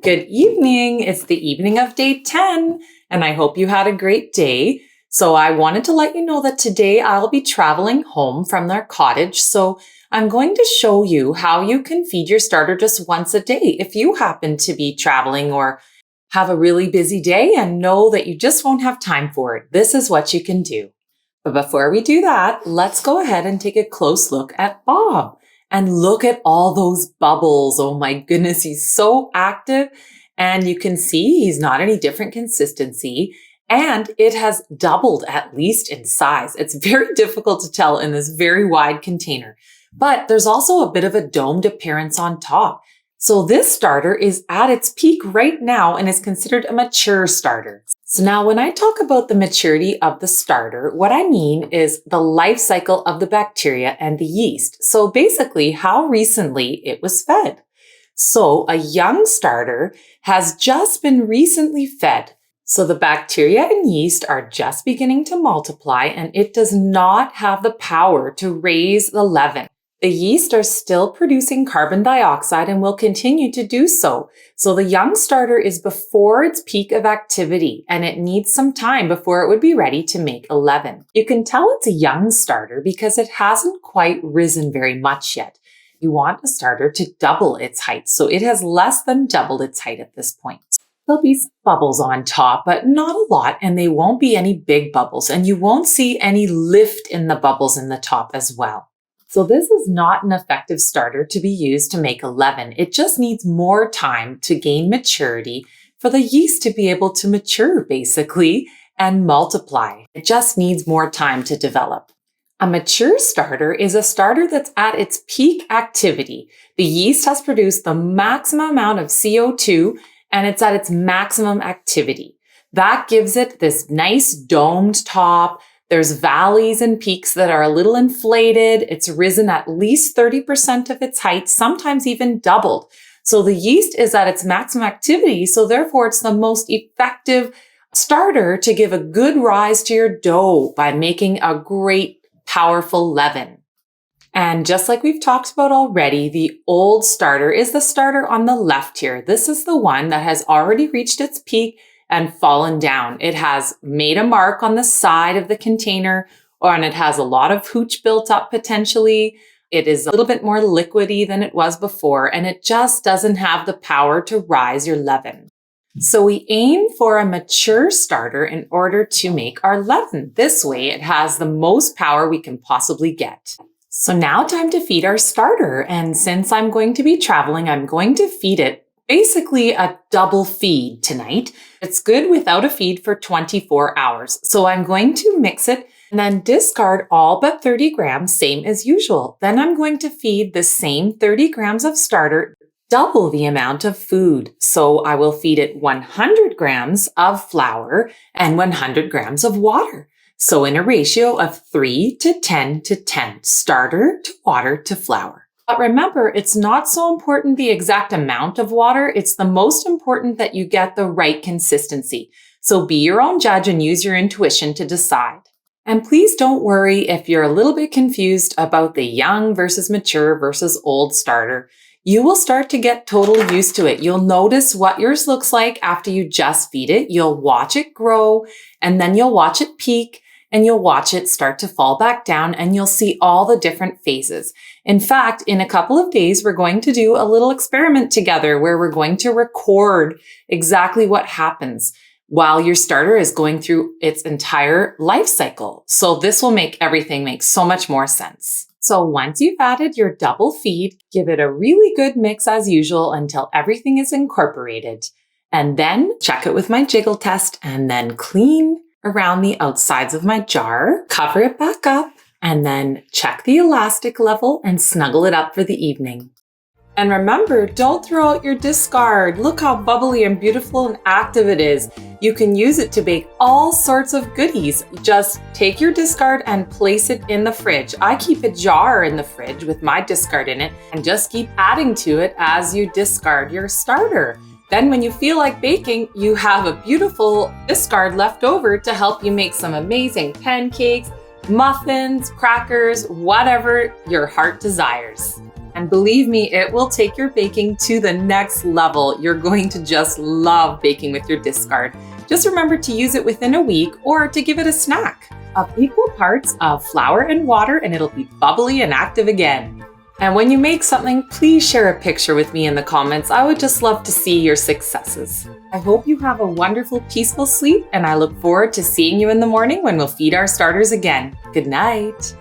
Good evening. It's the evening of day 10, and I hope you had a great day. So I wanted to let you know that today I'll be traveling home from their cottage. So I'm going to show you how you can feed your starter just once a day if you happen to be traveling or have a really busy day and know that you just won't have time for it. This is what you can do. But before we do that, let's go ahead and take a close look at Bob. And look at all those bubbles. Oh my goodness, he's so active. And you can see he's not any different consistency. And it has doubled at least in size. It's very difficult to tell in this very wide container. But there's also a bit of a domed appearance on top. So this starter is at its peak right now and is considered a mature starter. So now when I talk about the maturity of the starter, what I mean is the life cycle of the bacteria and the yeast. So basically how recently it was fed. So a young starter has just been recently fed. So the bacteria and yeast are just beginning to multiply and it does not have the power to raise the leaven. The yeast are still producing carbon dioxide and will continue to do so. So the young starter is before its peak of activity and it needs some time before it would be ready to make a leaven. You can tell it's a young starter because it hasn't quite risen very much yet. You want a starter to double its height, so it has less than doubled its height at this point. There'll be some bubbles on top, but not a lot, and they won't be any big bubbles, and you won't see any lift in the bubbles in the top as well. So this is not an effective starter to be used to make a leaven. It just needs more time to gain maturity for the yeast to be able to mature, basically, and multiply. It just needs more time to develop. A mature starter is a starter that's at its peak activity. The yeast has produced the maximum amount of CO2 and it's at its maximum activity. That gives it this nice domed top. There's valleys and peaks that are a little inflated. It's risen at least 30% of its height, sometimes even doubled. So the yeast is at its maximum activity, so therefore it's the most effective starter to give a good rise to your dough by making a great, powerful leaven. And just like we've talked about already, the old starter is the starter on the left here. This is the one that has already reached its peak and fallen down. It has made a mark on the side of the container, and it has a lot of hooch built up potentially. It is a little bit more liquidy than it was before, and it just doesn't have the power to rise your leaven. So we aim for a mature starter in order to make our leaven. This way it has the most power we can possibly get. So now time to feed our starter. And since I'm going to be traveling, I'm going to feed it basically a double feed tonight. It's good without a feed for 24 hours. So I'm going to mix it and then discard all but 30 grams, same as usual. Then I'm going to feed the same 30 grams of starter, double the amount of food. So I will feed it 100 grams of flour and 100 grams of water. So in a ratio of 3 to 10 to 10, starter to water to flour. But remember, it's not so important the exact amount of water. It's the most important that you get the right consistency. So be your own judge and use your intuition to decide. And please don't worry if you're a little bit confused about the young versus mature versus old starter. You will start to get totally used to it. You'll notice what yours looks like after you just feed it. You'll watch it grow and then you'll watch it peak and you'll watch it start to fall back down and you'll see all the different phases. In fact, in a couple of days, we're going to do a little experiment together where we're going to record exactly what happens while your starter is going through its entire life cycle. So this will make everything make so much more sense. So once you've added your double feed, give it a really good mix as usual until everything is incorporated. And then check it with my jiggle test and then clean around the outsides of my jar, cover it back up, and then check the elastic level and snuggle it up for the evening. And remember, don't throw out your discard. Look how bubbly and beautiful and active it is. You can use it to bake all sorts of goodies. Just take your discard and place it in the fridge. I keep a jar in the fridge with my discard in it and just keep adding to it as you discard your starter. Then when you feel like baking, you have a beautiful discard left over to help you make some amazing pancakes, muffins, crackers, whatever your heart desires. And believe me, it will take your baking to the next level. You're going to just love baking with your discard. Just remember to use it within a week or to give it a snack. Of equal parts of flour and water, and it'll be bubbly and active again. And when you make something, please share a picture with me in the comments. I would just love to see your successes. I hope you have a wonderful, peaceful sleep, and I look forward to seeing you in the morning when we'll feed our starters again. Good night.